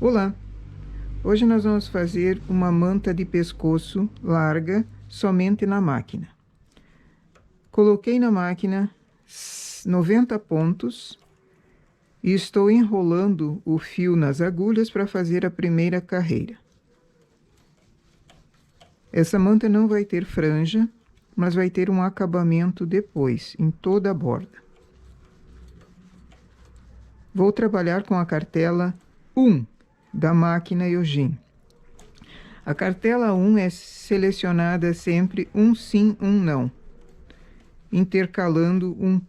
Olá! Hoje nós vamos fazer uma manta de pescoço larga somente na máquina. Coloquei na máquina 90 pontos e estou enrolando o fio nas agulhas para fazer a primeira carreira. Essa manta não vai ter franja, mas vai ter um acabamento depois, em toda a borda. Vou trabalhar com a cartela 1 da máquina Yojin. A cartela 1 é selecionada sempre um sim, um não, intercalando um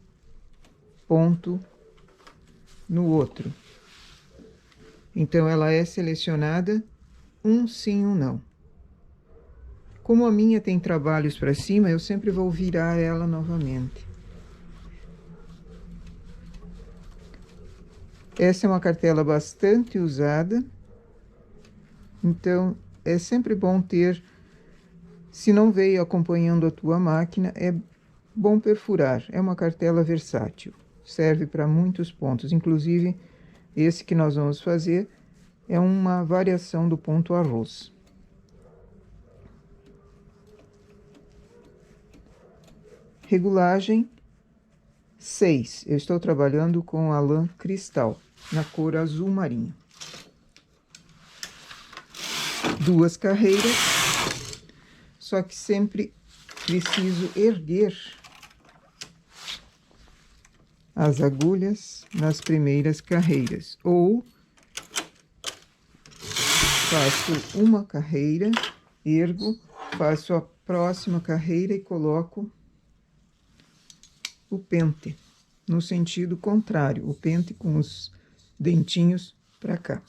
ponto no outro. Então, ela é selecionada um sim, um não. Como a minha tem trabalhos para cima, eu sempre vou virar ela novamente. Essa é uma cartela bastante usada, então é sempre bom ter, se não veio acompanhando a tua máquina, é bom perfurar. É uma cartela versátil, serve para muitos pontos, inclusive esse que nós vamos fazer é uma variação do ponto arroz. Regulagem 6. Eu estou trabalhando com a lã cristal, na cor azul marinho. 2 carreiras, só que sempre preciso erguer as agulhas nas primeiras carreiras. Ou faço uma carreira, ergo, faço a próxima carreira e coloco o pente no sentido contrário, o pente com os dentinhos para cá.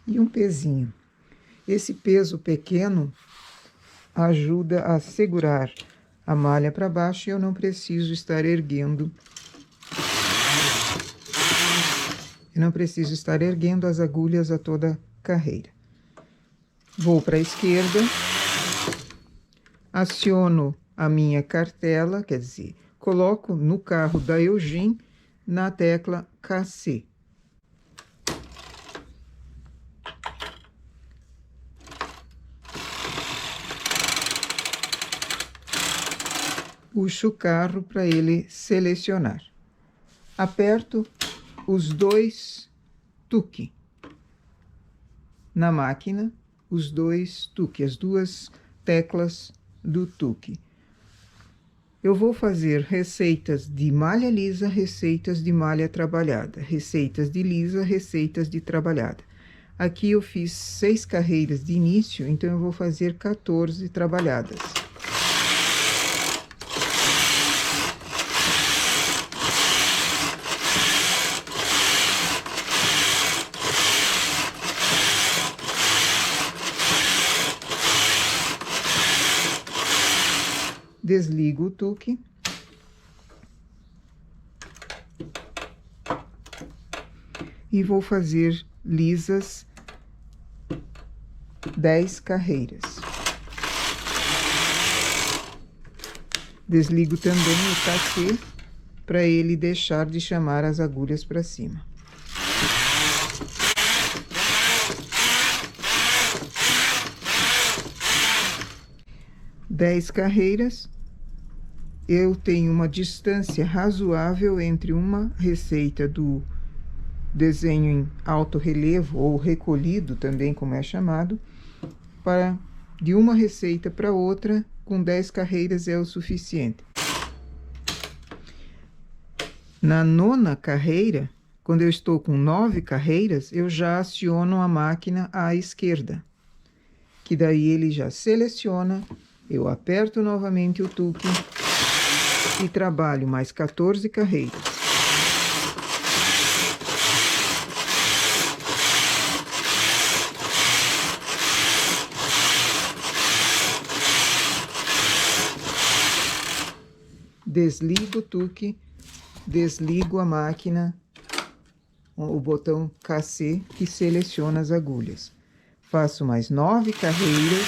E um pezinho. Esse peso pequeno ajuda a segurar a malha para baixo e eu não preciso estar erguendo. Eu não preciso estar erguendo as agulhas a toda carreira. Vou para a esquerda. Aciono a minha cartela, quer dizer, coloco no carro da Yojin na tecla KC. Puxo o carro para ele selecionar. Aperto os 2 tuque na máquina, os 2 tuque, as 2 teclas do tuque. Eu vou fazer receitas de malha lisa, receitas de malha trabalhada, receitas de lisa, receitas de trabalhada. Aqui eu fiz 6 carreiras de início, então eu vou fazer 14 trabalhadas. Desligo o tuque. E vou fazer lisas 10 carreiras. Desligo também o KC para ele deixar de chamar as agulhas para cima. Dez carreiras. Eu tenho uma distância razoável entre uma receita do desenho em alto relevo, ou recolhido também, como é chamado, de uma receita para outra, com 10 carreiras é o suficiente. Na 9ª carreira, quando eu estou com 9 carreiras, eu já aciono a máquina à esquerda, que daí ele já seleciona, eu aperto novamente o tuque e trabalho mais 14 carreiras. Desligo o tuque, desligo a máquina, o botão KC que seleciona as agulhas. Faço mais 9 carreiras.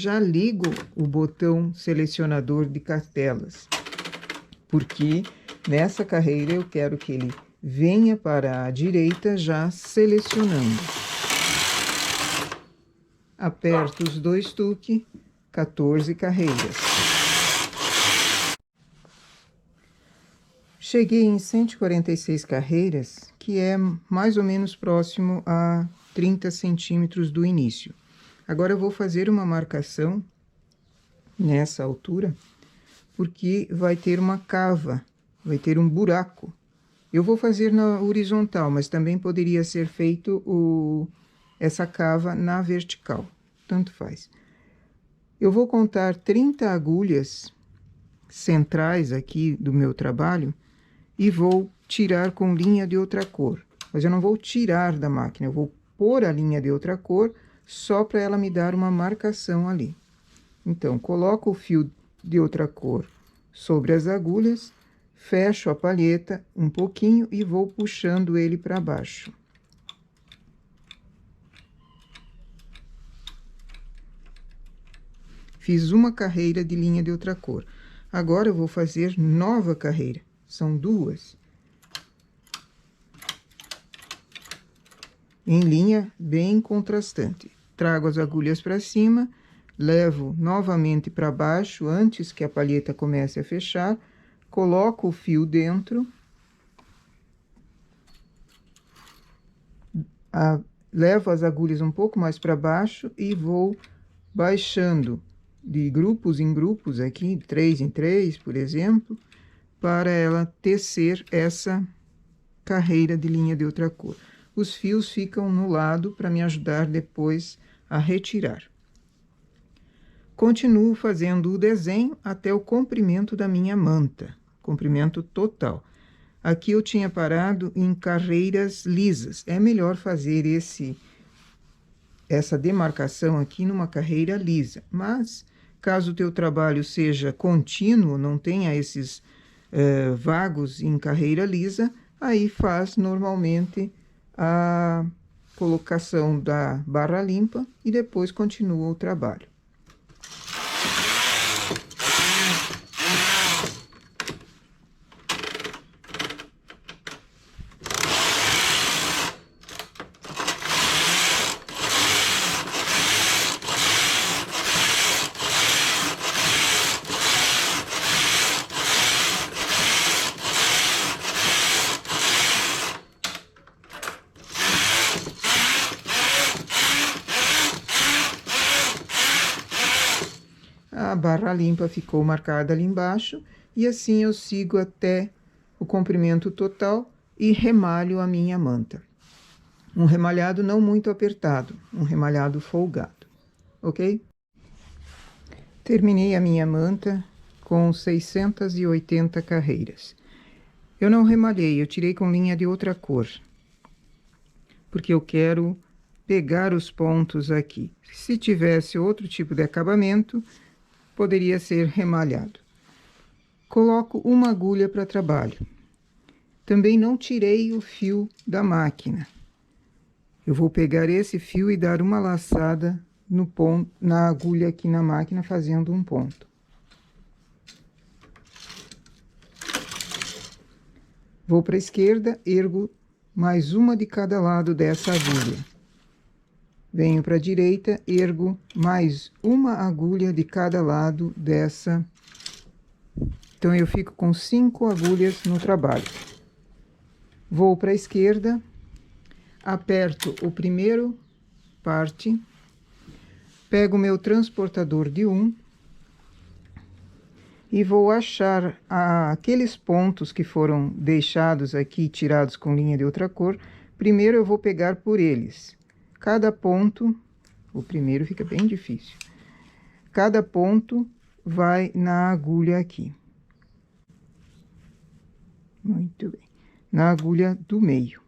já ligo o botão selecionador de cartelas, porque nessa carreira eu quero que ele venha para a direita já selecionando. Aperto os 2 tuque, 14 carreiras. Cheguei em 146 carreiras, que é mais ou menos próximo a 30 centímetros do início. Agora eu vou fazer uma marcação nessa altura, porque vai ter uma cava, vai ter um buraco. Eu vou fazer na horizontal, mas também poderia ser feito essa cava na vertical, tanto faz. Eu vou contar 30 agulhas centrais aqui do meu trabalho e vou tirar com linha de outra cor. Mas eu não vou tirar da máquina, eu vou pôr a linha de outra cor só para ela me dar uma marcação ali. Então, coloco o fio de outra cor sobre as agulhas, fecho a palheta um pouquinho e vou puxando ele para baixo. Fiz uma carreira de linha de outra cor. Agora eu vou fazer nova carreira. São 2. Em linha bem contrastante. Trago as agulhas para cima, levo novamente para baixo antes que a palheta comece a fechar, coloco o fio dentro, levo as agulhas um pouco mais para baixo e vou baixando de grupos em grupos aqui, 3 em 3, por exemplo, para ela tecer essa carreira de linha de outra cor. Os fios ficam no lado para me ajudar depois a retirar. Continuo fazendo o desenho até o comprimento da minha manta, comprimento total. Aqui eu tinha parado em carreiras lisas. É melhor fazer essa demarcação aqui numa carreira lisa, mas caso o teu trabalho seja contínuo, não tenha esses vagos em carreira lisa, aí faz normalmente a colocação da barra limpa e depois continua o trabalho. A barra limpa ficou marcada ali embaixo, e assim eu sigo até o comprimento total e remalho a minha manta. Um remalhado não muito apertado, um remalhado folgado, ok? Terminei a minha manta com 680 carreiras. Eu não remalhei, eu tirei com linha de outra cor, porque eu quero pegar os pontos aqui. Se tivesse outro tipo de acabamento, poderia ser remalhado. Coloco uma agulha para trabalho. Também não tirei o fio da máquina. Eu vou pegar esse fio e dar uma laçada no ponto, na agulha aqui na máquina, fazendo um ponto. Vou para a esquerda, ergo mais uma de cada lado dessa agulha. Venho para a direita, ergo mais uma agulha de cada lado dessa. Então, eu fico com 5 agulhas no trabalho. Vou para a esquerda, aperto o primeiro parte, pego o meu transportador de 1 e vou achar aqueles pontos que foram deixados aqui, tirados com linha de outra cor. Primeiro eu vou pegar por eles. Cada ponto, o primeiro fica bem difícil. Cada ponto vai na agulha aqui. Muito bem. Na agulha do meio.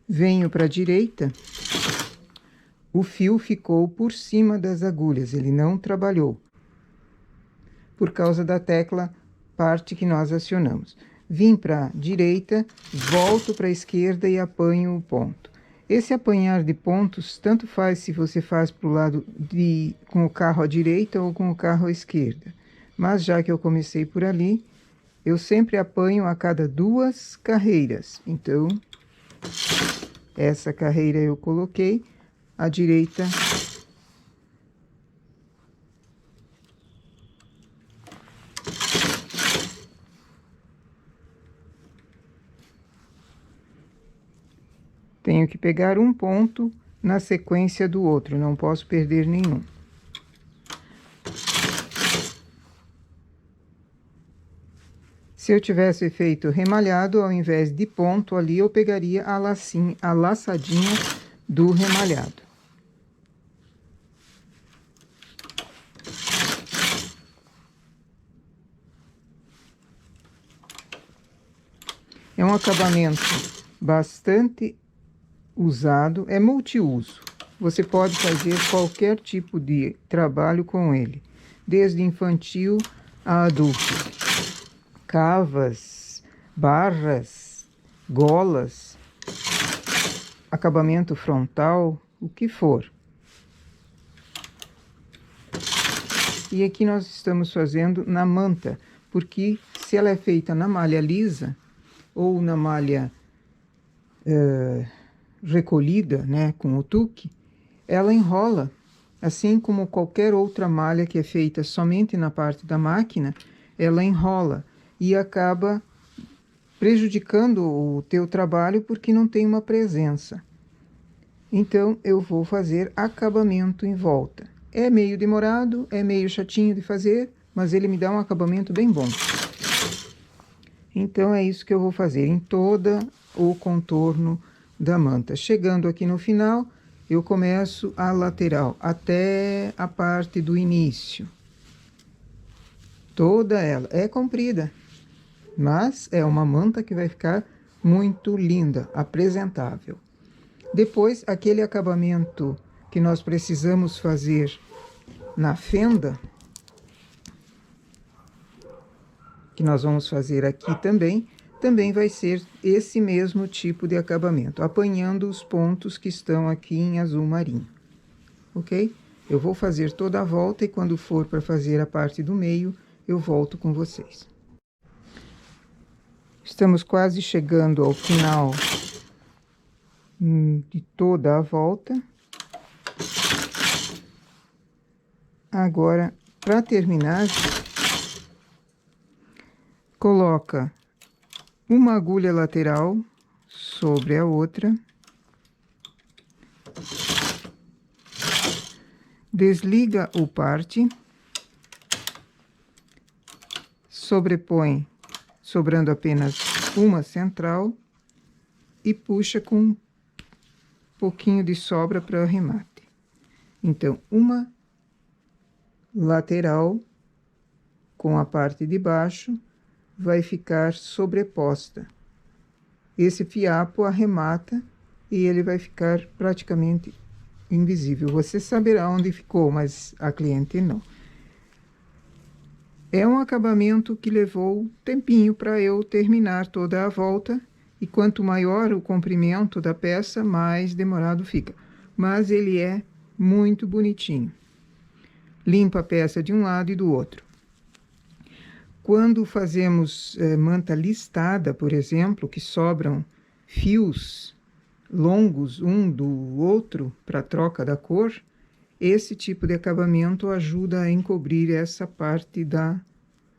Venho para a direita. O fio ficou por cima das agulhas, ele não trabalhou, por causa da tecla parte que nós acionamos. vim para a direita, volto para a esquerda e apanho o ponto. Esse apanhar de pontos, tanto faz se você faz para o lado com o carro à direita ou com o carro à esquerda. Mas já que eu comecei por ali, eu sempre apanho a cada 2 carreiras. Então, essa carreira eu coloquei, à direita. Tenho que pegar um ponto na sequência do outro, não posso perder nenhum. Se eu tivesse feito remalhado, ao invés de ponto ali, eu pegaria a laçadinha do remalhado. É um acabamento bastante usado, é multiuso. Você pode fazer qualquer tipo de trabalho com ele, desde infantil a adulto. Cavas, barras, golas, acabamento frontal, o que for. E aqui nós estamos fazendo na manta, porque se ela é feita na malha lisa ou na malha recolhida, né, com o tuque, ela enrola, assim como qualquer outra malha que é feita somente na parte da máquina, ela enrola e acaba prejudicando o teu trabalho porque não tem uma presença. Então, eu vou fazer acabamento em volta. É meio demorado, é meio chatinho de fazer, mas ele me dá um acabamento bem bom. Então, é isso que eu vou fazer em todo o contorno da manta. Chegando aqui no final, eu começo a lateral, até a parte do início. Toda ela é comprida, mas é uma manta que vai ficar muito linda, apresentável. Depois, aquele acabamento que nós precisamos fazer na fenda, que nós vamos fazer aqui também vai ser esse mesmo tipo de acabamento, apanhando os pontos que estão aqui em azul marinho, ok? Eu vou fazer toda a volta e quando for para fazer a parte do meio, eu volto com vocês. Estamos quase chegando ao final de toda a volta. Agora, para terminar, coloca uma agulha lateral sobre a outra, desliga o parte, sobrepõe, sobrando apenas uma central, e puxa com um pouquinho de sobra para o arremate. Então, uma lateral com a parte de baixo vai ficar sobreposta. Esse fiapo arremata e ele vai ficar praticamente invisível. Você saberá onde ficou, mas a cliente não. É um acabamento que levou tempinho para eu terminar toda a volta, e quanto maior o comprimento da peça, mais demorado fica. Mas ele é muito bonitinho. Limpa a peça de um lado e do outro. Quando fazemos manta listada, por exemplo, que sobram fios longos um do outro para troca da cor, esse tipo de acabamento ajuda a encobrir essa parte da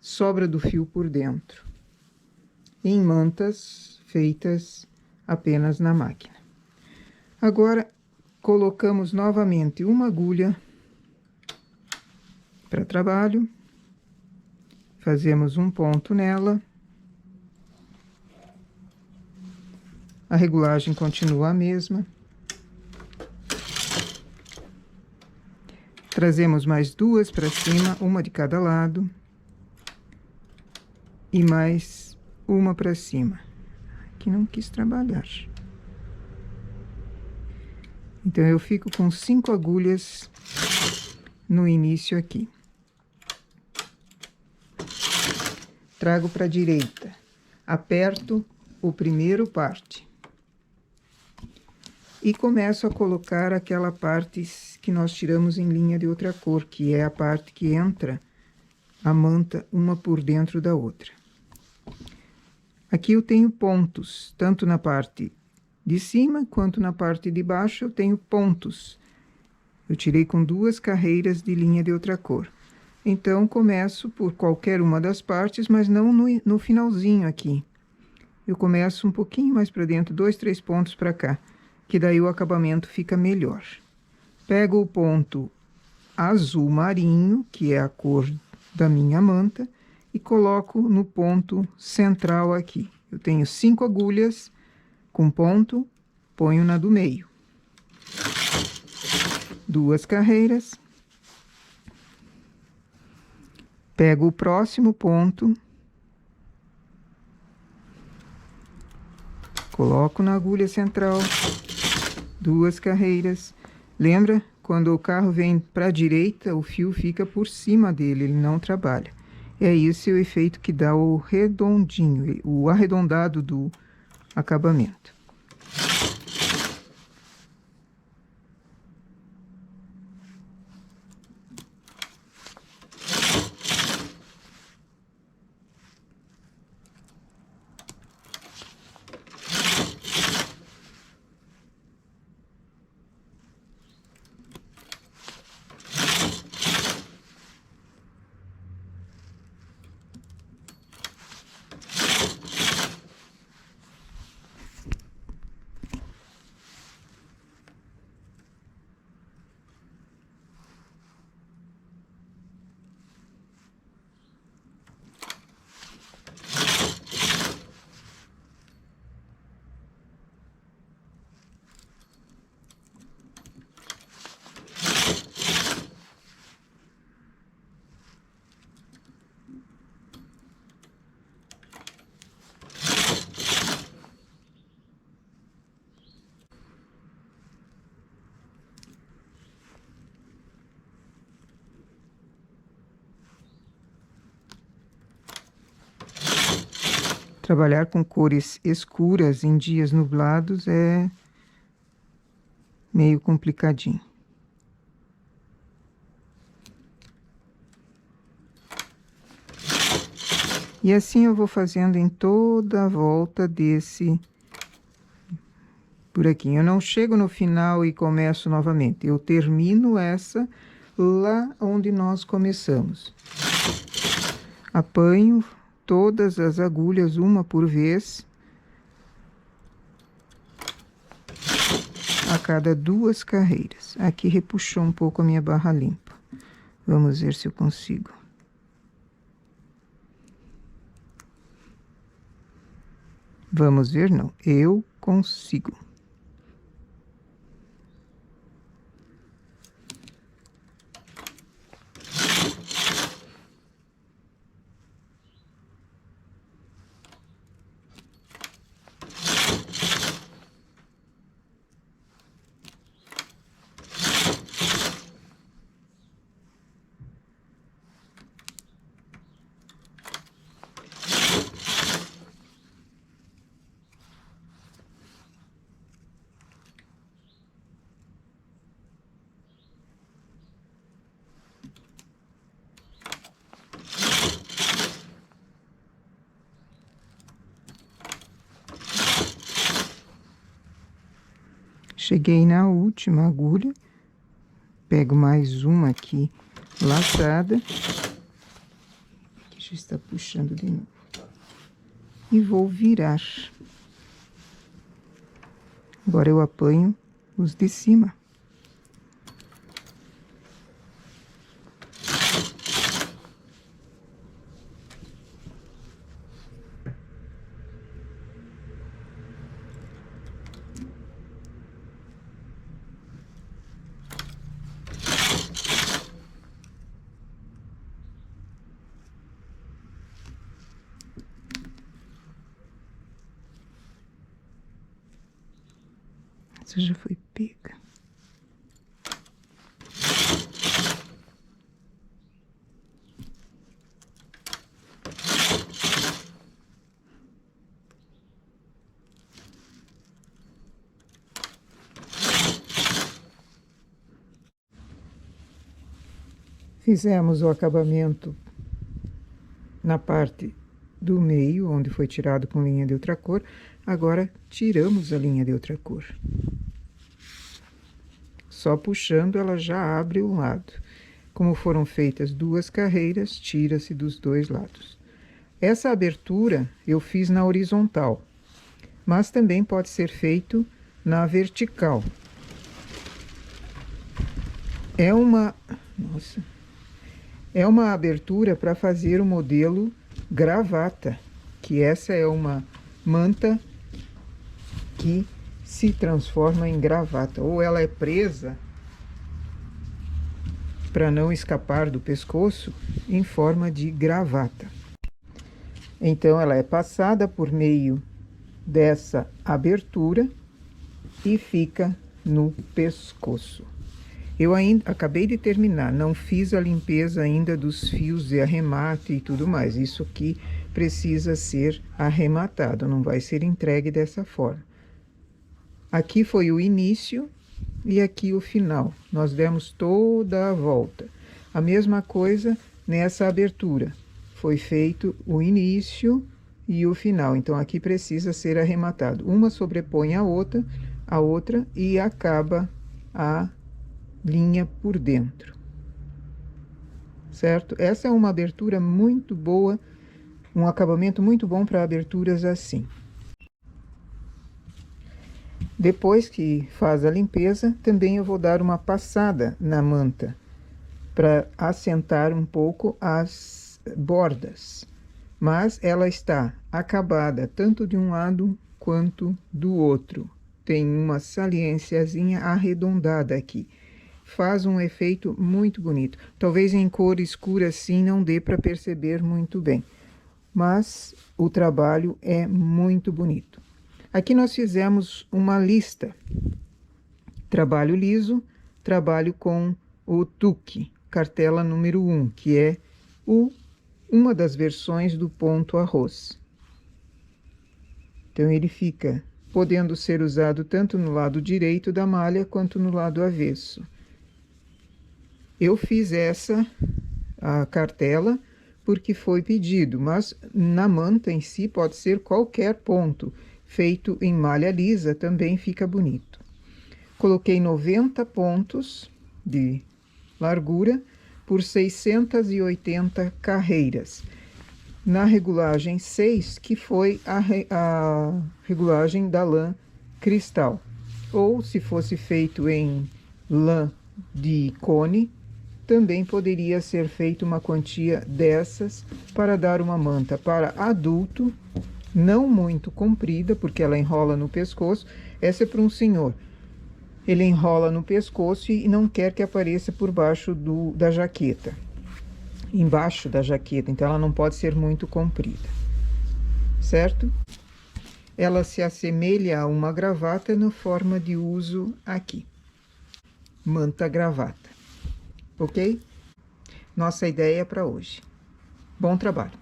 sobra do fio por dentro, em mantas feitas apenas na máquina. Agora, colocamos novamente uma agulha para trabalho, fazemos um ponto nela, a regulagem continua a mesma. Trazemos mais duas para cima, uma de cada lado, e mais uma para cima. Aqui não quis trabalhar. Então, eu fico com 5 agulhas no início aqui. Trago para a direita. Aperto o primeiro parte. E começo a colocar aquela parte que nós tiramos em linha de outra cor, que é a parte que entra a manta uma por dentro da outra. Aqui eu tenho pontos, tanto na parte de cima quanto na parte de baixo eu tenho pontos. Eu tirei com 2 carreiras de linha de outra cor. Então, começo por qualquer uma das partes, mas não no finalzinho aqui. Eu começo um pouquinho mais para dentro, 2, 3 pontos para cá, que daí o acabamento fica melhor. Pego o ponto azul marinho, que é a cor da minha manta, e coloco no ponto central aqui. Eu tenho 5 agulhas com ponto, ponho na do meio. 2 carreiras. Pego o próximo ponto, coloco na agulha central, 2 carreiras. Lembra? Quando o carro vem para a direita, o fio fica por cima dele, ele não trabalha. É esse o efeito que dá o redondinho, o arredondado do acabamento. Trabalhar com cores escuras em dias nublados é meio complicadinho. E assim eu vou fazendo em toda a volta desse buraquinho. Eu não chego no final e começo novamente. Eu termino essa lá onde nós começamos. Apanho todas as agulhas, uma por vez, a cada 2 carreiras. Aqui repuxou um pouco a minha barra limpa. Vamos ver se eu consigo. Vamos ver, não. Eu consigo. Cheguei na última agulha, pego mais uma aqui laçada, que já está puxando de novo, e vou virar. Agora eu apanho os de cima. Essa já foi pega. Fizemos o acabamento na parte do meio, onde foi tirado com linha de outra cor. Agora, tiramos a linha de outra cor. Só puxando, ela já abre um lado. Como foram feitas duas carreiras, tira-se dos dois lados. Essa abertura eu fiz na horizontal, mas também pode ser feito na vertical. É uma abertura para fazer o modelo gravata, que essa é uma manta que se transforma em gravata, ou ela é presa para não escapar do pescoço em forma de gravata. Então ela é passada por meio dessa abertura e fica no pescoço. Eu ainda acabei de terminar, não fiz a limpeza ainda dos fios de arremate e tudo mais. Isso aqui precisa ser arrematado, não vai ser entregue dessa forma. Aqui foi o início e aqui o final. Nós demos toda a volta. A mesma coisa nessa abertura. Foi feito o início e o final. Então, aqui precisa ser arrematado. Uma sobrepõe a outra e acaba a linha por dentro. Certo? Essa é uma abertura muito boa, um acabamento muito bom para aberturas assim. Depois que faz a limpeza, também eu vou dar uma passada na manta para assentar um pouco as bordas. Mas ela está acabada tanto de um lado quanto do outro. Tem uma saliênciazinha arredondada aqui. Faz um efeito muito bonito. Talvez em cor escura assim não dê para perceber muito bem, mas o trabalho é muito bonito. Aqui nós fizemos uma lista. Trabalho liso, trabalho com o tuque, cartela número 1, que é uma das versões do ponto arroz. Então, ele fica podendo ser usado tanto no lado direito da malha quanto no lado avesso. Eu fiz a cartela porque foi pedido, mas na manta em si pode ser qualquer ponto. Feito em malha lisa também fica bonito. Coloquei 90 pontos de largura por 680 carreiras. Na regulagem 6, que foi a regulagem da lã cristal. Ou se fosse feito em lã de cone, também poderia ser feita uma quantia dessas para dar uma manta para adulto, não muito comprida, porque ela enrola no pescoço. Essa é para um senhor. Ele enrola no pescoço e não quer que apareça por baixo da jaqueta. Embaixo da jaqueta, então ela não pode ser muito comprida. Certo? Ela se assemelha a uma gravata na forma de uso aqui. Manta gravata. Ok? Nossa ideia para hoje. Bom trabalho!